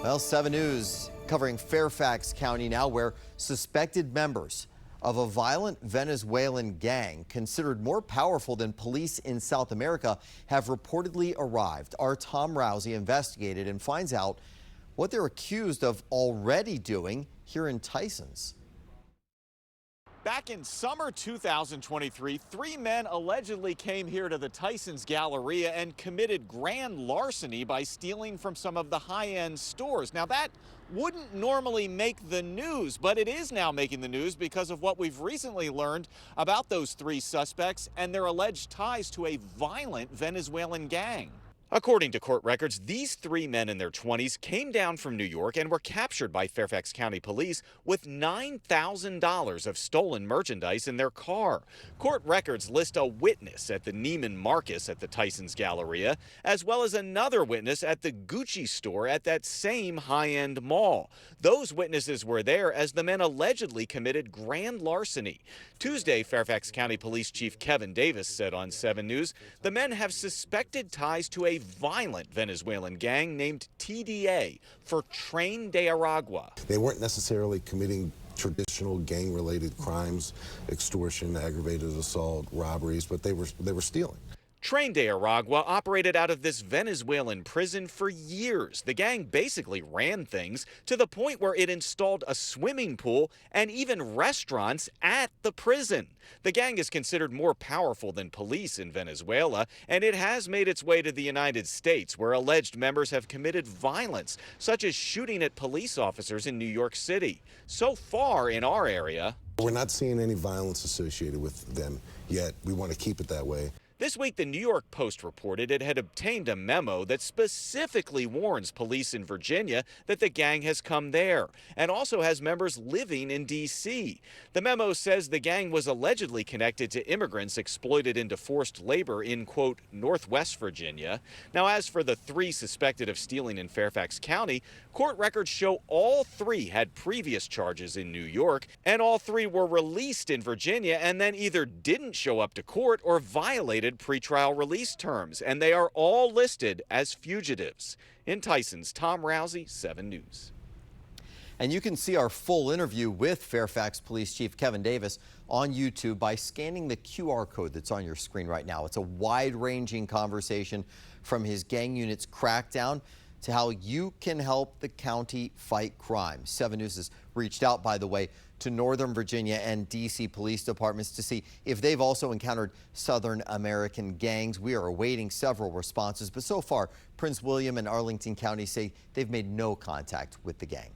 Well, 7 News covering Fairfax County now, where suspected members of a violent Venezuelan gang considered more powerful than police in South America have reportedly arrived. Our Tom Rousey investigated and finds out what they're accused of already doing here in Tysons. Back in summer 2023, 3 men allegedly came here to the Tysons Galleria and committed grand larceny by stealing from some of the high-end stores. Now, that wouldn't normally make the news, but it is now making the news because of what we've recently learned about those 3 suspects and their alleged ties to a violent Venezuelan gang. According to court records, these 3 men in their 20s came down from New York and were captured by Fairfax County Police with $9,000 of stolen merchandise in their car. Court records list a witness at the Neiman Marcus at the Tysons Galleria, as well as another witness at the Gucci store at that same high-end mall. Those witnesses were there as the men allegedly committed grand larceny. Tuesday, Fairfax County Police Chief Kevin Davis said on 7 News, the men have suspected ties to a violent Venezuelan gang named TDA for Tren de Aragua. They weren't necessarily committing traditional gang-related crimes, extortion, aggravated assault, robberies, but they were stealing. Tren de Aragua operated out of this Venezuelan prison for years. The gang basically ran things to the point where it installed a swimming pool and even restaurants at the prison. The gang is considered more powerful than police in Venezuela, and it has made its way to the United States, where alleged members have committed violence, such as shooting at police officers in New York City. So far in our area, we're not seeing any violence associated with them yet. We want to keep it that way. This week, the New York Post reported it had obtained a memo that specifically warns police in Virginia that the gang has come there and also has members living in D.C. The memo says the gang was allegedly connected to immigrants exploited into forced labor in, quote, Northwest Virginia. Now, as for the 3 suspected of stealing in Fairfax County, court records show all 3 had previous charges in New York, and all 3 were released in Virginia and then either didn't show up to court or violated pretrial release terms, and they are all listed as fugitives. In Tysons, Tom Rousey, 7 News. And you can see our full interview with Fairfax Police Chief Kevin Davis on YouTube by scanning the QR code that's on your screen right now. It's a wide-ranging conversation from his gang unit's crackdown to how you can help the county fight crime. 7 News has reached out, by the way, to Northern Virginia and D.C. police departments to see if they've also encountered Southern American gangs. We are awaiting several responses, but so far, Prince William and Arlington County say they've made no contact with the gang.